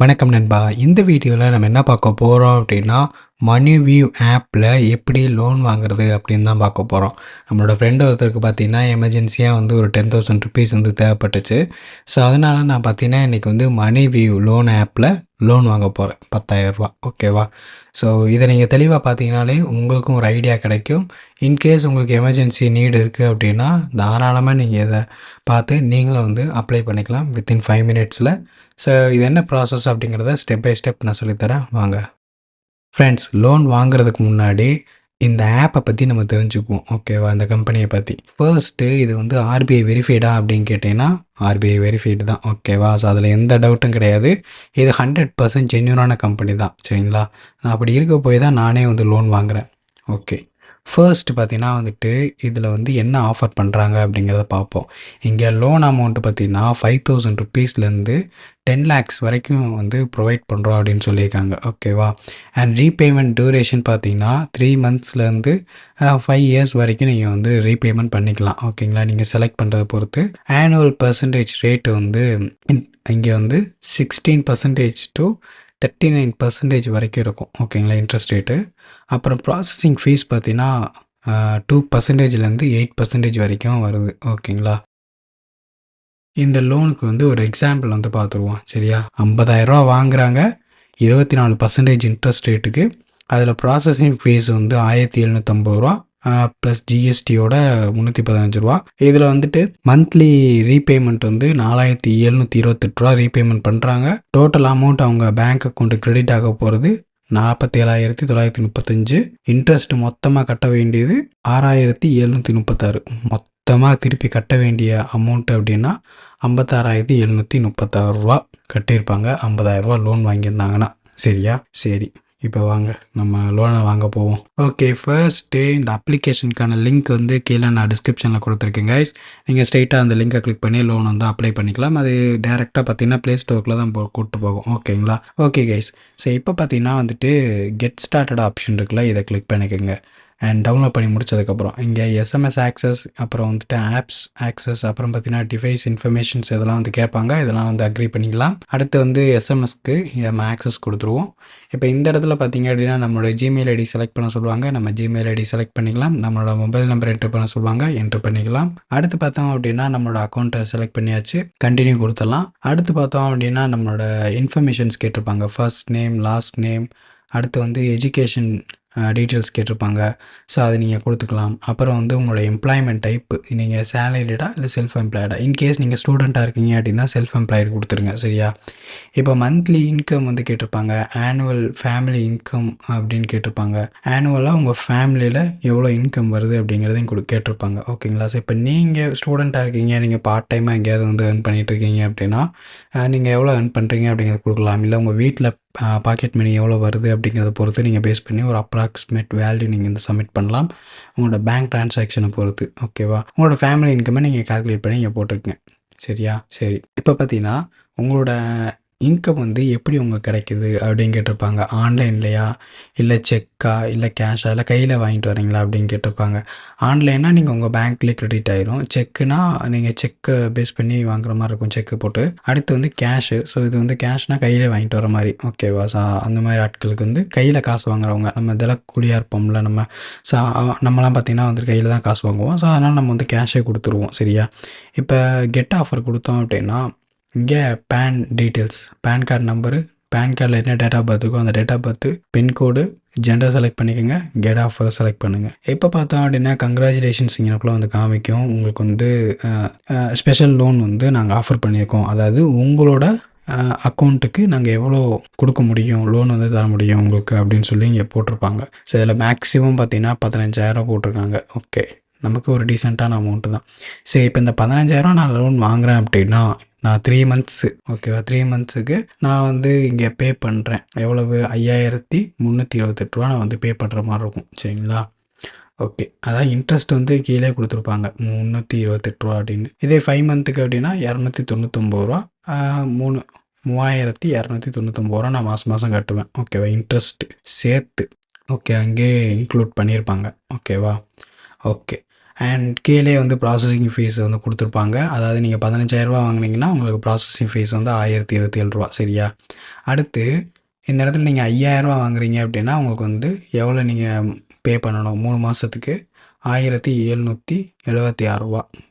வணக்கம் நண்பா. இந்த வீடியோவில் நம்ம என்ன பார்க்க போகிறோம் அப்படின்னா, மணிவியூ ஆப்பில் எப்படி லோன் வாங்குறது அப்படின்னு தான் பார்க்க போகிறோம். நம்மளோட ஃப்ரெண்டு ஒருத்தருக்கு பார்த்தீங்கன்னா எமர்ஜென்சியாக வந்து ஒரு 10,000 ருபீஸ் வந்து தேவைப்பட்டுச்சு. ஸோ அதனால் நான் பார்த்தீங்கன்னா இன்றைக்கி வந்து மணிவியூ லோன் ஆப்பில் லோன் வாங்க போகிறேன் 10,000 ஓகேவா. ஸோ இதை நீங்கள் தெளிவாக பார்த்தீங்கனாலே உங்களுக்கும் ஒரு ஐடியா கிடைக்கும். இன்கேஸ் உங்களுக்கு எமர்ஜென்சி நீடு இருக்குது அப்படின்னா தாராளமாக நீங்கள் இதை பார்த்து நீங்களும் வந்து அப்ளை பண்ணிக்கலாம் வித்தின் 5 மினிட்ஸில். ஸோ இது என்ன ப்ராசஸ் அப்படிங்கிறத ஸ்டெப் பை ஸ்டெப் நான் சொல்லித்தரேன் வாங்க. ஃப்ரெண்ட்ஸ், லோன் வாங்குறதுக்கு முன்னாடி இந்த ஆப்பை பற்றி நம்ம தெரிஞ்சுக்குவோம் ஓகேவா. இந்த கம்பெனியை பற்றி ஃபர்ஸ்ட்டு இது வந்து ஆர்பிஐ வெரிஃபைடா அப்படின்னு கேட்டிங்கன்னா ஆர்பிஐ வெரிஃபைடு தான் ஓகேவா. ஸோ அதில் எந்த டவுட்டும் கிடையாது. இது 100% ஜென்யூனான கம்பெனி தான் சரிங்களா. நான் அப்படி இருக்க போய் தான் நானே வந்து லோன் வாங்குகிறேன். ஓகே, ஃபர்ஸ்ட் பார்த்தீங்கன்னா வந்துட்டு இதில் வந்து என்ன ஆஃபர் பண்ணுறாங்க அப்படிங்கிறத பார்ப்போம். இங்கே லோன் அமௌண்ட்டு பார்த்தீங்கன்னா 5,000 ருபீஸ்லேருந்து 10 lakhs வரைக்கும் வந்து ப்ரொவைட் பண்ணுறோம் அப்படின்னு சொல்லியிருக்காங்க ஓகேவா. அண்ட் ரீபேமெண்ட் டியூரேஷன் பார்த்தீங்கன்னா 3 monthsலேருந்து 5 years வரைக்கும் நீங்கள் வந்து ரீபேமெண்ட் பண்ணிக்கலாம் ஓகேங்களா. நீங்கள் செலக்ட் பண்ணுறதை பொறுத்து ஆனுவல் பர்சன்டேஜ் ரேட்டு வந்து இங்கே வந்து 16% to 39% வரைக்கும் இருக்கும் ஓகேங்களா இன்ட்ரெஸ்ட் ரேட்டு. அப்புறம் ப்ராசஸிங் ஃபீஸ் பார்த்தீங்கன்னா 2%லேருந்து 8% வரைக்கும் வருது ஓகேங்களா. இந்த லோனுக்கு வந்து ஒரு எக்ஸாம்பிள் வந்து பார்த்துருவோம் சரியா. 50,000 வாங்குகிறாங்க, 24% இன்ட்ரெஸ்ட் ரேட்டுக்கு. அதில் ப்ராசஸிங் ஃபீஸ் வந்து 1,750 ப்ளஸ் ஜிஎஸ்டியோட 315 இதில் வந்துட்டு மந்த்லி ரீபேமெண்ட் வந்து 4,728 ரீபேமெண்ட் பண்ணுறாங்க. டோட்டல் அமௌண்ட் அவங்க பேங்க் அக்கௌண்ட்டு கிரெடிட் ஆக போகிறது 47,935. இன்ட்ரெஸ்ட் மொத்தமாக கட்ட வேண்டியது 6,736. மொத்தமாக திருப்பி கட்ட வேண்டிய அமௌண்ட் அப்படின்னா 56,736 கட்டியிருப்பாங்க 50,000 லோன் வாங்கியிருந்தாங்கன்னா சரியா. சரி, இப்போ வாங்க நம்ம லோனை வாங்க போவோம். ஓகே, ஃபர்ஸ்ட்டு இந்த அப்ளிகேஷனுக்கான லிங்க் வந்து கீழே நான் டிஸ்கிரிப்ஷனில் கொடுத்துருக்கேன் கைஸ். நீங்கள் ஸ்ட்ரெயிட்டாக அந்த லிங்கை கிளிக் பண்ணி லோன் வந்து அப்ளை பண்ணிக்கலாம். அது டேரெக்டாக பார்த்தீங்கன்னா ப்ளே ஸ்டோருக்குள்ள தான் கூப்பிட்டு போகும் ஓகேங்களா. ஓகே கைஸ், ஸோ இப்போ பார்த்தீங்கன்னா வந்துட்டு கெட் ஸ்டார்டட் ஆப்ஷன் இருக்குல்ல, இதை கிளிக் பண்ணிக்கோங்க. அண்ட் டவுன்லோட் பண்ணி முடிச்சதுக்கப்புறம் இங்கே எஸ்எம்எஸ் ஆக்சஸ், அப்புறம் வந்துட்டு ஆப்ஸ் ஆக்சஸ், அப்புறம் பார்த்தீங்கன்னா டிவைஸ் இன்ஃபர்மேஷன்ஸ் இதெல்லாம் வந்து கேட்பாங்க. இதெல்லாம் வந்து அக்ரி பண்ணிக்கலாம். அடுத்து வந்து எஸ்எம்எஸ்க்கு நம்ம ஆக்சஸ் கொடுத்துருவோம். இப்போ இந்த இடத்துல பார்த்தீங்க அப்படின்னா நம்மளோட ஜிமெயில் ஐடி செலக்ட் பண்ண சொல்லுவாங்க. நம்ம ஜிமெயில் ஐடி செலக்ட் பண்ணிக்கலாம். நம்மளோட மொபைல் நம்பர் என்ட்ரு பண்ண சொல்லுவாங்க, என்ட்ரு பண்ணிக்கலாம். அடுத்து பார்த்தோம் அப்படின்னா நம்மளோட அக்கௌண்ட்டை செலக்ட் பண்ணியாச்சு, கண்டினியூ கொடுத்துடலாம். அடுத்து பார்த்தோம் அப்படின்னா நம்மளோட இன்ஃபர்மேஷன்ஸ் கேட்டிருப்பாங்க. ஃபர்ஸ்ட் நேம், லாஸ்ட் நேம், அடுத்து வந்து எஜுகேஷன் டீட்டெயில்ஸ் கேட்டிருப்பாங்க. ஸோ அதை நீங்கள் கொடுத்துக்கலாம். அப்புறம் வந்து உங்களோட எம்ப்ளாய்மெண்ட் டைப்பு, நீங்கள் சேலரிடா இல்லை செல்ஃப் எம்ப்ளாய்டா. இன்கேஸ் நீங்கள் ஸ்டூடெண்ட்டாக இருக்கீங்க அப்படின்னா செல்ஃப் எம்ப்ளாய்டு கொடுத்துருங்க சரியா. இப்போ மந்த்லி இன்கம் வந்து கேட்டிருப்பாங்க. ஆனுவல் ஃபேமிலி இன்கம் அப்படின்னு கேட்டிருப்பாங்க. ஆனுவலாக உங்கள் ஃபேமிலியில் எவ்வளோ இன்கம் வருது அப்படிங்கிறதையும் கேட்டிருப்பாங்க ஓகேங்களா. ஸோ இப்போ நீங்கள் ஸ்டூடெண்ட்டாக இருக்கீங்க, நீங்கள் பார்ட் டைமாக எங்கேயாவது வந்து ஏர்ன் பண்ணிகிட்டு இருக்கீங்க அப்படின்னா நீங்கள் எவ்வளோ ஏர்ன் பண்ணுறீங்க அப்படிங்கிறத கொடுக்கலாம். இல்லை உங்கள் வீட்டில் பாக்கெட் மணி எவ்வளோ வருது அப்படிங்கிறத பொறுத்து நீங்கள் பேஸ் பண்ணி ஒரு அப்ராக்சிமேட் வேல்யூ நீங்கள் வந்து சப்மிட் பண்ணலாம் உங்களோட பேங்க் ட்ரான்சாக்ஷனை பொறுத்து ஓகேவா. உங்களோட ஃபேமிலி இன்கம்மை நீங்கள் கால்குலேட் பண்ணி நீங்கள் போட்டுக்கங்க சரியா. சரி, இப்போ பார்த்தீங்கன்னா உங்களோட இன்கம் வந்து எப்படி உங்களுக்கு கிடைக்குது அப்படின்னு கேட்டிருப்பாங்க. ஆன்லைன்லையா, இல்லை செக்கா, இல்லை கேஷா, இல்லை கையில் வாங்கிட்டு வரீங்களா அப்படின்னு கேட்டிருப்பாங்க. ஆன்லைன்னா நீங்கள் உங்கள் பேங்க்லேயே கிரெடிட் ஆயிரும். செக்குனா நீங்கள் செக்கை பேஸ் பண்ணி வாங்குற மாதிரி இருக்கும், செக்கு போட்டு. அடுத்து வந்து கேஷு. ஸோ இது வந்து கேஷ்னால் கையில் வாங்கிட்டு வர மாதிரி ஓகேவா. ஸோ அந்த மாதிரி ஆட்களுக்கு வந்து கையில் காசு வாங்குறவங்க, நம்ம தினக்கூலியாக இருப்போம்ல நம்ம. ஸோ நம்மலாம் பார்த்திங்கன்னா வந்து கையில் தான் காசு வாங்குவோம். ஸோ அதனால் நம்ம வந்து கேஷே கொடுத்துருவோம் சரியா. இப்போ கெட் ஆஃபர் கொடுத்தோம் அப்படின்னா இங்கே PAN details, PAN card number, PAN கார்டில் என்ன டேட் ஆஃப் பர்த் இருக்கோ அந்த date of birth, pincode, gender select பண்ணிக்கோங்க, கெட் ஆஃபரை செலக்ட் பண்ணுங்கள். இப்போ பார்த்தோம் அப்படின்னா கங்க்ராச்சுலேஷன்ஸ் இங்கனக்குள்ளே வந்து காமிக்கும். உங்களுக்கு வந்து ஸ்பெஷல் லோன் வந்து நாங்கள் ஆஃபர் பண்ணியிருக்கோம். அதாவது உங்களோட அக்கௌண்ட்டுக்கு நாங்கள் எவ்வளோ கொடுக்க முடியும், லோன் வந்து தர முடியும் உங்களுக்கு அப்படின்னு சொல்லி இங்கே போட்டிருப்பாங்க. ஸோ இதில் மேக்ஸிமம் பார்த்தீங்கன்னா 15,000 போட்டிருக்காங்க. ஓகே, நமக்கு ஒரு டீசெண்டான அமௌண்ட்டு தான். சரி, இப்போ இந்த 15,000 நான் லோன் வாங்குகிறேன் அப்படின்னா நான் 3 months ஓகேவா, 3 monthsக்கு நான் வந்து இங்கே பே பண்ணுறேன். எவ்வளவு, 5,328 நான் வந்து பே பண்ணுற மாதிரி இருக்கும் சரிங்களா. ஓகே, அதான் இன்ட்ரெஸ்ட் வந்து கீழே கொடுத்துருப்பாங்க 328 அப்படின்னு. இதே 5 monthக்கு அப்படின்னா 299 3,299 நான் மாதம் மாதம் கட்டுவேன் ஓகேவா, இன்ட்ரெஸ்ட் சேர்த்து. ஓகே, அங்கே இன்க்ளூட் பண்ணியிருப்பாங்க ஓகேவா. ஓகே, அண்ட் கீழே வந்து ப்ராசஸிங் ஃபீஸ் வந்து கொடுத்துருப்பாங்க. அதாவது நீங்கள் 15,000 வாங்குனீங்கன்னா உங்களுக்கு ப்ராசஸிங் ஃபீஸ் வந்து ரூ. 1027 சரியா? அடுத்து இந்த இடத்துல நீங்கள் ரூ. 5,000 வாங்குறீங்க அப்படின்னா உங்களுக்கு வந்து எவ்வளோ நீங்கள் பே பண்ணணும் 3 மாதத்துக்கு ரூ. 1,776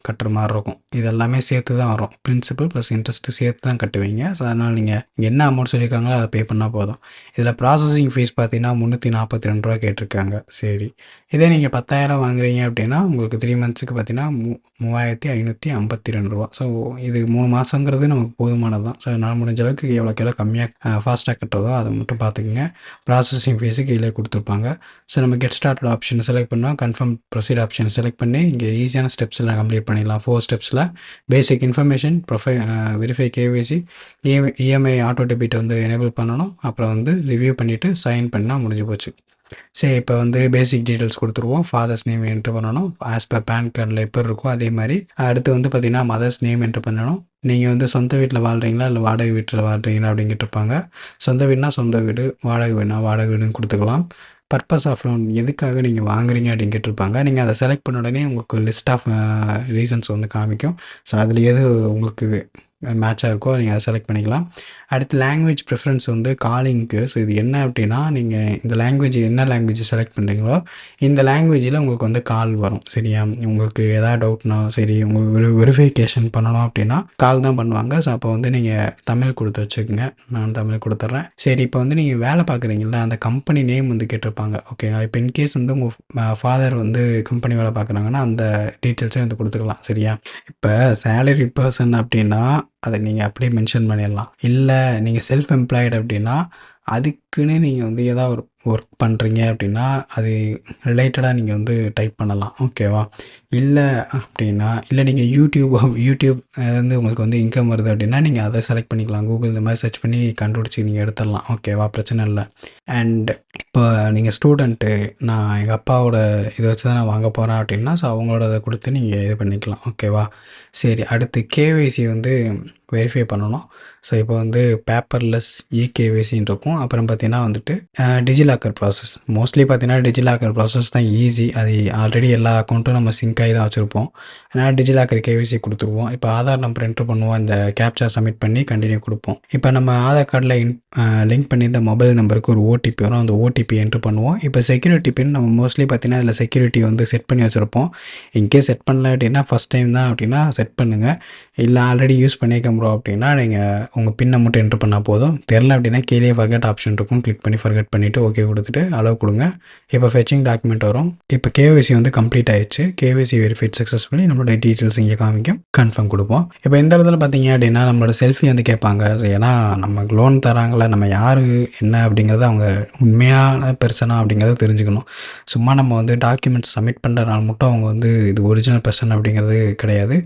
கட்டுற மாதிரி இருக்கும். இது எல்லாமே சேர்த்து தான் வரும். பிரின்சிபல் ப்ளஸ் இன்ட்ரெஸ்ட்டு சேர்த்து தான் கட்டுவீங்க. ஸோ அதனால் நீங்கள் என்ன அமௌண்ட் சொல்லியிருக்காங்களோ அதை பே பண்ணால் போதும். இதில் ப்ராசஸிங் ஃபீஸ் பார்த்தீங்கன்னா ரூ. 342 கேட்டிருக்காங்க. சரி, இதே நீங்கள் 10,000 வாங்குறீங்க அப்படின்னா உங்களுக்கு 3 மந்த்ஸுக்கு பார்த்தீங்கன்னா ரூ. 3,552. ஸோ இது 3 மாதங்கிறது நமக்கு போதுமானது தான். ஸோ அதனால் முடிஞ்ச அளவுக்கு எவ்வளோக்கு எவ்வளோ கம்மியாக ஃபாஸ்ட்டாக கட்டுறதோ அதை மட்டும் பார்த்துக்குங்க. ப்ராசஸிங் ஃபீஸு கீழே கொடுத்துருப்பாங்க. ஸோ நம்ம கெட் ஸ்டார்ட் ஆப்ஷன் செலக்ட் பண்ணோம். கன்ஃபார்ம் ப்ரொசீட் ஆப்ஷன் செலக்ட் பண்ணி இங்கே ஈஸியான ஸ்டெப்ஸில் கம்ப்ளீட் பண்ணிடலாம். 4 ஸ்டெப்ஸில் basic information, verify KYC, EMI auto debit வந்து எனேபிள் பண்ணணும். அப்புறம் வந்து ரிவ்யூ பண்ணிவிட்டு சைன் பண்ணால் முடிஞ்சு போச்சு. சரி, இப்போ வந்து பேசிக் டீட்டெயில்ஸ் கொடுத்துருவோம். ஃபாதர்ஸ் நேம் என்ட்ரு பண்ணணும். ஆஸ் பர் பேன் கார்டில் எப்போ இருக்கோ அதே மாதிரி. அடுத்து வந்து பார்த்திங்கன்னா மதர்ஸ் நேம் என்ட்ரு பண்ணணும். நீங்கள் வந்து சொந்த வீட்டில் வாழ்கிறீங்களா இல்லை வாடகை வீட்டில் வாழ்கிறீங்களா அப்படின்னு கேட்டிருப்பாங்க. சொந்த வீடுனா சொந்த வீடு, வாடகை வீடுனா வாடகை வீடுன்னு கொடுத்துக்கலாம். பர்பஸ் ஆஃப் லோன் எதுக்காக நீங்கள் வாங்குறீங்க அப்படின்னு கேட்டிருப்பாங்க. நீங்கள் அதை செலக்ட் பண்ண உடனே உங்களுக்கு லிஸ்ட் ஆஃப் ரீசன்ஸ் வந்து காமிக்கும். ஸோ அதில் எது உங்களுக்கு மேட்சாக இருக்கோ நீங்கள் அதை செலக்ட் பண்ணிக்கலாம். அடுத்து லாங்குவேஜ் ப்ரிஃபரன்ஸ் வந்து காலிங்க்கு. ஸோ இது என்ன அப்படின்னா நீங்கள் இந்த லாங்குவேஜ் என்ன லாங்குவேஜ் செலக்ட் பண்ணுறீங்களோ இந்த லாங்குவேஜில் உங்களுக்கு வந்து கால் வரும். சரியா? உங்களுக்கு எதாவது டவுட்னா சரி, உங்களுக்கு வெரிஃபிகேஷன் பண்ணணும் அப்படின்னா கால் தான் பண்ணுவாங்க. ஸோ அப்போ வந்து நீங்கள் தமிழ் கொடுத்து வச்சுக்கோங்க. நான் தமிழ் கொடுத்துட்றேன். சரி, இப்போ வந்து நீங்கள் வேலை பார்க்குறீங்களா அந்த கம்பெனி நேம் வந்து கேட்டிருப்பாங்க. ஓகேங்களா? இப்போ இன்கேஸ் வந்து உங்கள் ஃபாதர் வந்து கம்பெனி வேலை பார்க்குறாங்கன்னா அந்த டீட்டெயில்ஸே வந்து கொடுத்துக்கலாம். சரியா? இப்போ சேலரி பர்சன் அப்படின்னா அதை நீங்கள் அப்படியே மென்ஷன் பண்ணிடலாம். இல்லை நீங்கள் செல்ஃப் எம்ப்ளாய்டு அப்படின்னா அதுக்குன்னு நீங்கள் வந்து ஏதாவது ஒரு ஒர்க் பண்ணுறீங்க அப்படின்னா அது ரிலேட்டடாக நீங்கள் வந்து டைப் பண்ணலாம். ஓகேவா? இல்லை அப்படின்னா இல்லை நீங்கள் யூடியூப் வந்து உங்களுக்கு வந்து இன்கம் வருது அப்படின்னா நீங்கள் அதை செலக்ட் பண்ணிக்கலாம். கூகுள் இந்த மாதிரி சர்ச் பண்ணி கண்டுபிடிச்சி நீங்கள் எடுத்துடலாம். ஓகேவா? பிரச்சனை இல்லை. அண்ட் இப்போ நீங்கள் ஸ்டூடெண்ட்டு, நான் எங்கள் அப்பாவோட இதை வச்சு தான் நான் வாங்க போகிறேன் அப்படின்னா ஸோ அவங்களோட இதை கொடுத்து நீங்கள் இது பண்ணிக்கலாம். ஓகேவா? சரி, அடுத்து கேஒய்சி வந்து வெரிஃபை பண்ணணும். ஸோ இப்போ வந்து பேப்பர்லெஸ் இகேஒய்சின்னு இருக்கும். அப்புறம் பார்த்தீங்கன்னா வந்துட்டு டிஜிலாக்கர் ப்ராசஸ். மோஸ்ட்லி பார்த்தீங்கன்னா டிஜிலாக்கர் ப்ராசஸ் தான் ஈஸி. அது ஆல்ரெடி எல்லா அக்கௌண்ட்டும் நம்ம சிங்க் ஆகி தான் வச்சுருப்போம். அதனால் டிஜிலாக்கர் கேஒய்சி கொடுத்துருவோம். இப்போ ஆதார் நம்பர் என்ட்ரு பண்ணுவோம். இந்த கேப்சா சப்மிட் பண்ணி கண்டினியூ கொடுப்போம். இப்போ நம்ம ஆதார் கார்டில் லிங்க் பண்ணி இந்த மொபைல் நம்பருக்கு ஒரு ஓடிபி வரும். அந்த ஓடிபி என்ட்ரு பண்ணுவோம். இப்போ செக்யூரிட்டி பின் நம்ம மோஸ்ட்லி பார்த்தீங்கன்னா அதில் செக்யூரிட்டி வந்து செட் பண்ணி வச்சுருப்போம். இன்கேஸ் செட் பண்ணல அப்படின்னா ஃபஸ்ட் டைம் தான் அப்படின்னா செட் பண்ணுங்கள். இல்லை ஆல்ரெடி யூஸ் பண்ணிக்க ப்ரோ அப்படின்னா நீங்கள் உங்கள் பின்னை மட்டும் என்ட்ரு பண்ணால் போதும். தெரில அப்படின்னா கீழே ஃபர்கெட் ஆப்ஷன் இருக்கும். கிளிக் பண்ணி ஃபர்கெட் பண்ணிவிட்டு ஓகே கொடுத்துட்டு அலோவ் கொடுங்க. இப்போ ஃபெச்சிங் டாக்குமெண்ட் வரும். இப்போ கேஒய்சி வந்து கம்ப்ளீட் ஆயிடுச்சு. KYC verified successfully. நம்மளோட டீட்டெயில்ஸ் இங்கே காமிக்கும். கன்ஃபார்ம் கொடுப்போம். இப்போ இந்த இடத்துல பார்த்தீங்க அப்படின்னா நம்மளோட செல்ஃபி வந்து கேட்பாங்க. ஏன்னா நமக்கு லோன் தராங்களா, நம்ம யார் என்ன அப்படிங்கிறத அவங்க உண்மையான பெர்சனா அப்படிங்கிறத தெரிஞ்சுக்கணும். சும்மா நம்ம வந்து டாக்குமெண்ட்ஸ் சப்மிட் பண்ணுறதுனால மட்டும் அவங்க வந்து இது ஒரிஜினல் பெர்சன் அப்படிங்கிறது கிடையாது.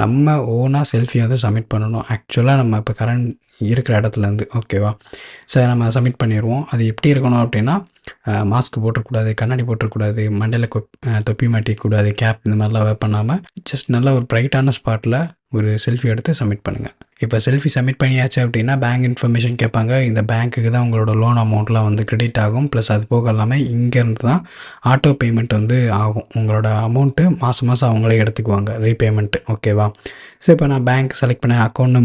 நம்ம ஓனாக செல்ஃபி வந்து சப்மிட் பண்ணணும். ஆக்சுவலாக நம்ம இப்போ கரண்ட் இருக்கிற இடத்துலேருந்து. ஓகேவா? சரி, நம்ம சப்மிட் பண்ணிடுவோம். அது எப்படி இருக்கணும் அப்படின்னா மாஸ்க் போட்டுறக்கூடாது, கண்ணாடி போட்டுறக்கூடாது, மண்டையில் தொப்பி மாட்டிக்கூடாது, கேப் இந்த மாதிரிலாம் வேர் பண்ணாமல் ஜஸ்ட் நல்ல ஒரு ப்ரைட்டான ஸ்பாட்டில் ஒரு செல்ஃபி எடுத்து சப்மிட் பண்ணுங்கள். இப்போ செல்ஃபி சப்மிட் பண்ணியாச்சு அப்படின்னா பேங்க் இன்ஃபர்மேஷன் கேட்பாங்க. இந்த பேங்க்குக்கு தான் உங்களோட லோன் அமௌண்ட்லாம் வந்து கிரெடிட் ஆகும். ப்ளஸ் அது போக இல்லாமல் இங்கேருந்து தான் ஆட்டோ பேமெண்ட் வந்து ஆகும். உங்களோட அமௌண்ட்டு மாதம் மாதம் அவங்களே எடுத்துக்குவாங்க ரீபேமெண்ட்டு. ஓகேவா? ஸோ இப்போ நான் பேங்க் செலக்ட் பண்ண அக்கௌண்ட்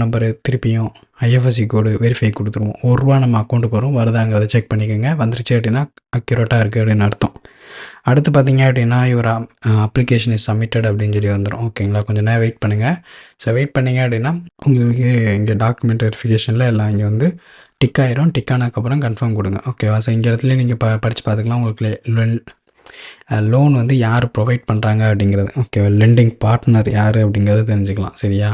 நம்பரு திருப்பியும் ஐஎஃப்எஸ்சி கோடு வெரிஃபை கொடுத்துருவோம். ₹1 நம்ம அக்கௌண்ட்டுக்கு வரும். வருதாங்கிறத செக் பண்ணிக்கோங்க. வந்துருச்சு அப்படின்னா அக்யூரேட்டாக இருக்குது அப்படின்னு அர்த்தம். அடுத்து பார்த்தீங்க அப்படின்னா இவர் அப்ளிகேஷன் இஸ் சப்மிட்டட் அப்படின்னு சொல்லி வந்துடும். ஓகேங்களா? கொஞ்சம் நேரம் வெயிட் பண்ணுங்கள். ஸோ வெயிட் பண்ணிங்க அப்படின்னா உங்களுக்கு இங்கே டாக்குமெண்ட் வெரிஃபிகேஷனில் எல்லாம் இங்கே வந்து டிக் ஆயிரும். டிக் ஆனதுக்கப்புறம் கன்ஃபார்ம் கொடுங்க. ஓகேவா? ஸோ இங்கே இடத்துல நீங்கள் படித்து பார்த்துக்கலாம். உங்களுக்கு லோன் வந்து யார் ப்ரொவைட் பண்ணுறாங்க அப்படிங்கிறது. ஓகேவா? லெண்டிங் பார்ட்னர் யார் அப்படிங்கிறது தெரிஞ்சுக்கலாம். சரியா?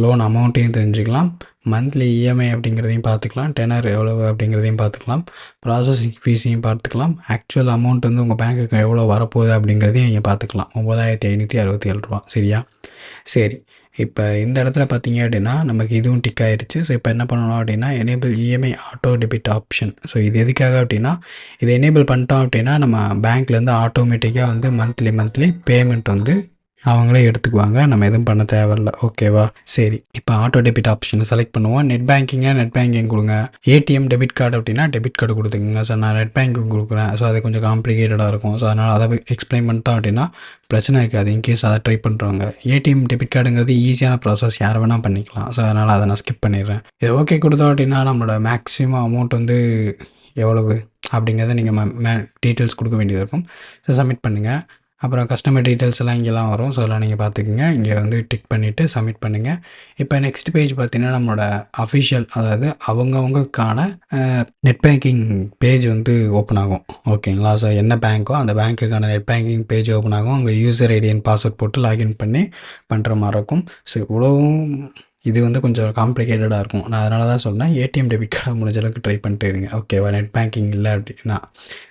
லோன் அமௌண்ட்டையும் தெரிஞ்சுக்கலாம். மந்த்லி இஎம்ஐ அப்படிங்கிறதையும் பார்த்துக்கலாம். டெனர் எவ்வளவு அப்படிங்கிறதையும் பார்த்துக்கலாம். ப்ராசஸிங் ஃபீஸையும் பார்த்துக்கலாம். ஆக்சுவல் அமௌண்ட் வந்து உங்கள் பேங்க்குக்கு எவ்வளோ வரப்போகுது அப்படிங்கிறதையும் நீங்கள் பார்த்துக்கலாம். ₹9,567. சரியா? சரி, இப்போ இந்த இடத்துல பார்த்தீங்க அப்படின்னா நமக்கு இதுவும் டிக் ஆயிடுச்சு. ஸோ இப்போ என்ன பண்ணணும் அப்படின்னா enable EMI auto debit option. So இது எதுக்காக அப்படின்னா இதை எனேபிள் பண்ணிட்டோம் அப்படின்னா நம்ம பேங்க்லேருந்து ஆட்டோமேட்டிக்காக வந்து மந்த்லி பேமெண்ட் வந்து அவங்களே எடுத்துக்குவாங்க. நம்ம எதுவும் பண்ண தேவையில்ல. ஓகேவா? சரி. இப்போ ஆட்டோ டெபிட் ஆப்ஷனை செலக்ட் பண்ணுவோம். நெட் பேங்கிங்னா நெட் பேங்கிங் கொடுங்க. ஏடிஎம் டெபிட் கார்டு அப்படின்னா டெபிட் கார்டு கொடுத்துக்குங்க. ஸோ நான் நெட் பேங்கிங் கொடுக்குறேன். ஸோ அது கொஞ்சம் காம்ப்ளிகேட்டடாக இருக்கும். ஸோ அதனால் அதை எக்ஸ்பிளைன் பண்ணிட்டோம் அப்படின்னா பிரச்சனை இருக்காது. இன்கேஸ் அதை ட்ரை பண்ணுறவங்க. ஏடிஎம் டெபிட் கார்டுங்கிறது ஈஸியான ப்ராசஸ், யார் வேணால் பண்ணிக்கலாம். ஸோ அதனால் அதை நான் ஸ்கிப் பண்ணிடுறேன். இது ஓகே கொடுத்தோம் அப்படின்னா நம்மளோட மேக்ஸிமம் அமௌண்ட் வந்து எவ்வளவு அப்படிங்கிறத நீங்கள் டீட்டெயில்ஸ் கொடுக்க வேண்டியது இருக்கும். ஸோ சப்மிட் பண்ணுங்கள். அப்புறம் கஸ்டமர் டீட்டெயில்ஸ் எல்லாம் இங்கெல்லாம் வரும். ஸோ அதெல்லாம் நீங்கள் பார்த்துக்குங்க. இங்கே வந்து டிக் பண்ணிவிட்டு சப்மிட் பண்ணுங்கள். இப்போ நெக்ஸ்ட் பேஜ் பார்த்தீங்கன்னா நம்மளோட அஃபிஷியல், அதாவது அவங்கவுங்களுக்கான நெட் பேங்கிங் பேஜ் வந்து ஓப்பன் ஆகும். ஓகேங்களா? ஸோ என்ன பேங்க்கோ அந்த பேங்க்குக்கான நெட் பேங்கிங் பேஜ் ஓப்பன் ஆகும். உங்கள் யூசர் ஐடி அண்ட் பாஸ்வேர்ட் போட்டு லாகின் பண்ணி பண்ணுற மாதிரி இருக்கும். ஸோ இவ்வளவும் இது வந்து கொஞ்சம் காம்ப்ளிகேட்டடாக இருக்கும். நான் அதனால தான் சொன்னேன் ஏடிஎம் டெபிட் கார்டை முடிஞ்ச அளவுக்கு ட்ரை பண்ணிட்டு இருங்க. ஓகேவா? நெட் பேங்கிங் இல்லை அப்படின்னா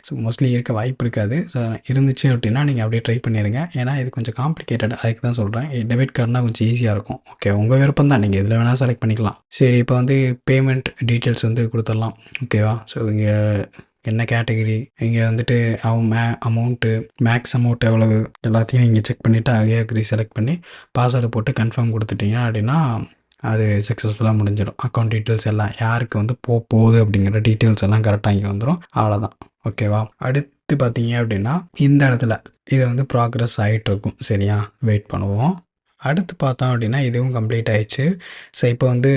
ஸோ மோஸ்ட்லி இருக்க வாய்ப்பு இருக்காது. ஸோ இருந்துச்சு அப்படின்னா நீங்கள் அப்படியே ட்ரை பண்ணிடுங்க. ஏன்னா இது கொஞ்சம் காம்ப்ளிகேட்டட், அதுக்கு தான் சொல்கிறேன். டெபிட் கார்டுனா கொஞ்சம் ஈஸியாக இருக்கும். ஓகே, உங்கள் விருப்பம் தான், நீங்கள் எதில் வேணால் செலக்ட் பண்ணிக்கலாம். சரி, இப்போ வந்து பேமெண்ட் டீட்டெயில்ஸ் வந்து கொடுத்துடலாம். ஓகேவா? ஸோ இங்கே என்ன கேட்டகரி, இங்கே வந்துட்டு அமௌண்ட்டு, மேக்ஸ் அமௌண்ட் எவ்வளவு எல்லாத்தையும் நீங்கள் செக் பண்ணிவிட்டு அக்ரி செலக்ட் பண்ணி பாஸ்வேர்டு போட்டு கன்ஃபார்ம் கொடுத்துட்டீங்க அப்படின்னா அது சக்ஸஸ்ஃபுல்லாக முடிஞ்சிடும். அக்கௌண்ட் டீட்டெயில்ஸ் எல்லாம் யாருக்கு வந்து போகுது அப்படிங்கிற டீட்டெயில்ஸ் எல்லாம் கரெக்டாக இங்கே வந்துடும். அவ்வளோதான். ஓகேவா? அடுத்து பார்த்தீங்க அப்படின்னா இந்த இடத்துல இதை வந்து ப்ராக்ரஸ் ஆகிட்டு இருக்கும். சரியா? வெயிட் பண்ணுவோம். அடுத்து பார்த்தோம் அப்படின்னா இதுவும் கம்ப்ளீட் ஆயிடுச்சு. ஸோ இப்போ வந்து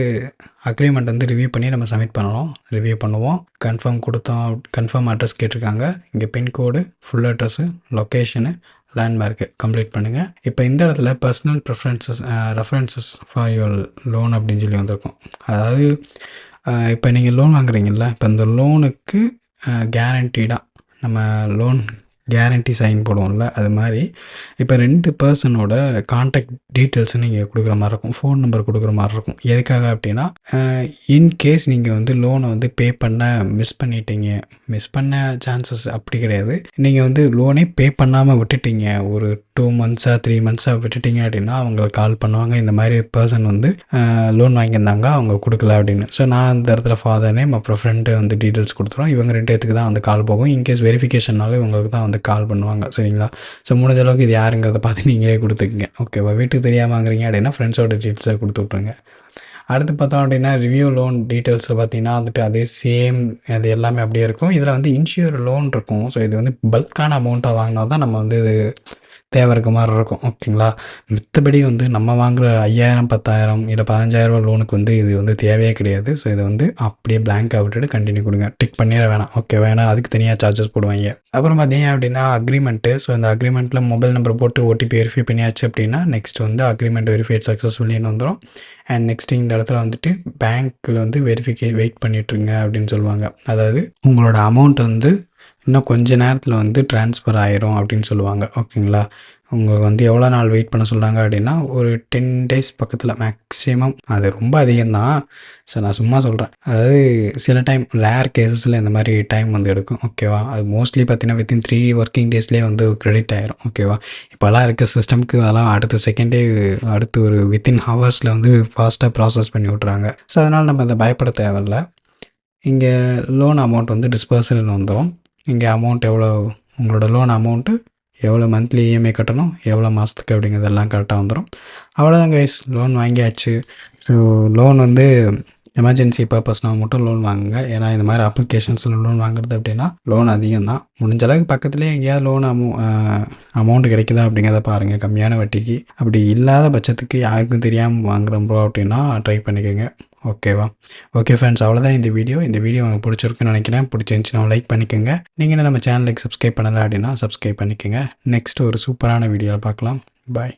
அக்ரிமெண்ட் வந்து ரிவ்யூ பண்ணி நம்ம சப்மிட் பண்ணணும். ரிவ்யூ பண்ணுவோம். கன்ஃபார்ம் கொடுத்தோம். கன்ஃபார்ம் அட்ரஸ் கேட்டிருக்காங்க. இங்கே pincode, full address, location, landmark complete பண்ணுங்கள். இப்போ இந்த இடத்துல personal references for your loan அப்படின்னு சொல்லி வந்திருக்கும். அதாவது இப்போ நீங்கள் லோன் வாங்குறீங்கல்ல, இப்போ இந்த லோனுக்கு கேரண்டீடாக நம்ம லோன் கேரண்டி சைன் போடுவோம்ல, அது மாதிரி இப்போ 2 பர்சனோட கான்டாக்ட் டீட்டெயில்ஸு நீங்கள் கொடுக்குற மாதிரி இருக்கும். ஃபோன் நம்பர் கொடுக்குற மாதிரி இருக்கும். எதுக்காக அப்படின்னா இன்கேஸ் நீங்கள் வந்து லோனை வந்து பே பண்ண மிஸ் பண்ண சான்சஸ் அப்படி கிடையாது. நீங்கள் வந்து லோனே பே பண்ணாமல் விட்டுட்டீங்க, ஒரு 2 மந்த்ஸாக 3 மந்த்ஸாக விட்டுட்டீங்க அப்படின்னா அவங்களுக்கு கால் பண்ணுவாங்க. இந்த மாதிரி பர்சன் வந்து லோன் வாங்கியிருந்தாங்க, அவங்க கொடுக்கல அப்படின்னு. ஸோ நான் அந்த இடத்துல ஃபாதர் நேம் அப்புறம் ஃப்ரெண்டு வந்து டீட்டெயில்ஸ் கொடுத்துருவோம். இவங்க 2 பேத்துக்கு தான் வந்து கால் போகும். இன்கேஸ் வெரிஃபிகேஷனாலும் இவங்களுக்கு தான் வந்து கால் பண்ணுவாங்க. சரிங்களா? ஸோ முடிஞ்ச அளவுக்கு இது யாருங்கிறத பார்த்து நீங்களே கொடுத்துக்குங்க. ஓகேவா? வீட்டுக்கு தெரியாமல் வாங்குறீங்க அப்படின்னா ஃப்ரெண்ட்ஸோட டீட்டெயில்ஸை கொடுத்து விட்ருங்க. அடுத்து பார்த்தோம் அப்படின்னா ரிவ்யூ லோன் டீட்டெயில்ஸை பார்த்தீங்கன்னா வந்துட்டு அதே சேம், அது எல்லாமே அப்படியே இருக்கும். இதில் வந்து இன்ஷூர் லோன் இருக்கும். ஸோ இது வந்து பல்கான அமௌண்ட்டாக வாங்கினா தான் நம்ம வந்து இது தேவை இருக்க மாதிரி இருக்கும். ஓகேங்களா? மித்தபடி வந்து நம்ம வாங்குகிற 5000, 10,000 இல்லை 15,000 லோனுக்கு வந்து இது வந்து தேவையே கிடையாது. ஸோ இதை வந்து அப்படியே பிளாங்காக விட்டுட்டு கண்டினியூ கொடுங்க. டிக் பண்ணிட வேணாம். ஓகே, வேணாம், அதுக்கு தனியாக சார்ஜஸ் போடுவாங்க. அப்புறம் பார்த்தீங்க அப்படின்னா அக்ரிமெண்ட்டு. ஸோ இந்த அக்ரிமெண்ட்டில் மொபைல் நம்பர் போட்டு ஓடிபி வெரிஃபை பண்ணியாச்சு அப்படின்னா நெக்ஸ்ட் வந்து அக்ரிமெண்ட் வெரிஃபைட் சக்ஸஸ்ஃபுல்லின்னு வந்துடும். அண்ட் நெக்ஸ்ட் இந்த இடத்துல வந்துட்டு பேங்க்கில் வந்து வெயிட் பண்ணிட்டுருங்க அப்படின்னு சொல்லுவாங்க. அதாவது உங்களோட அமௌண்ட் வந்து இன்னும் கொஞ்ச நேரத்தில் வந்து ட்ரான்ஸ்ஃபர் ஆயிரும் அப்படின்னு சொல்லுவாங்க. ஓகேங்களா? உங்களுக்கு வந்து எவ்வளோ நாள் வெயிட் பண்ண சொல்கிறாங்க அப்படின்னா ஒரு 10 days பக்கத்தில் மேக்ஸிமம். அது ரொம்ப அதிகம்தான். ஸோ நான் சும்மா சொல்கிறேன். அதாவது சில டைம் ரேர் கேசஸில் இந்த மாதிரி டைம் வந்து எடுக்கும். ஓகேவா? அது மோஸ்ட்லி பார்த்தீங்கன்னா வித்தின் 3 working daysலேயே வந்து கிரெடிட் ஆயிரும். ஓகேவா? இப்போல்லாம் இருக்க சிஸ்டம்க்கு அதெல்லாம் அடுத்த செகண்டே, அடுத்து ஒரு வித்தின் ஹவர்ஸில் வந்து ஃபாஸ்ட்டாக ப்ராசஸ் பண்ணி விட்றாங்க. ஸோ அதனால் நம்ம அதை பயப்பட தேவையில்ல. இங்கே லோன் அமௌண்ட் வந்து டிஸ்பர்சல்னு வந்துடும். இங்கே அமௌண்ட் எவ்வளோ, உங்களோட லோன் அமௌண்ட்டு எவ்வளோ மந்த்லி இஎம்ஐ கட்டணும், எவ்வளோ மாதத்துக்கு அப்படிங்கிறதெல்லாம் கரெக்டாக வந்துடும். அவ்வளோதான் கைஸ், லோன் வாங்கியாச்சு. ஸோ லோன் வந்து எமர்ஜென்சி பர்பஸ்னால் மட்டும் லோன் வாங்குங்க. ஏன்னா இந்த மாதிரி அப்ளிகேஷன்ஸில் லோன் வாங்குறது அப்படின்னா லோன் அதிகம் தான். முடிஞ்ச அளவுக்கு பக்கத்துலேயே எங்கேயாவது லோன் அமௌண்ட் கிடைக்குதா அப்படிங்கிறத பாருங்கள், கம்மியான வட்டிக்கு. அப்படி இல்லாத பட்சத்துக்கு யாருக்கும் தெரியாமல் வாங்குகிறோம் ப்ரோ அப்படின்னா ட்ரை பண்ணிக்கோங்க. ஓகேவா? ஓகே ஃப்ரெண்ட்ஸ், அவ்வளோதான் இந்த வீடியோ உங்களுக்கு பிடிச்சிருக்குன்னு நினைக்கிறேன். பிடிச்சிருந்துச்சுன்னா லைக் பண்ணிக்கோங்க. நீங்கள் நம்ம சேனலுக்கு சப்ஸ்கிரைப் பண்ணலை அப்படின்னா சப்ஸ்கிரைப் பண்ணிக்கோங்க. நெக்ஸ்ட் ஒரு சூப்பரான வீடியோவில் பார்க்கலாம். பாய்.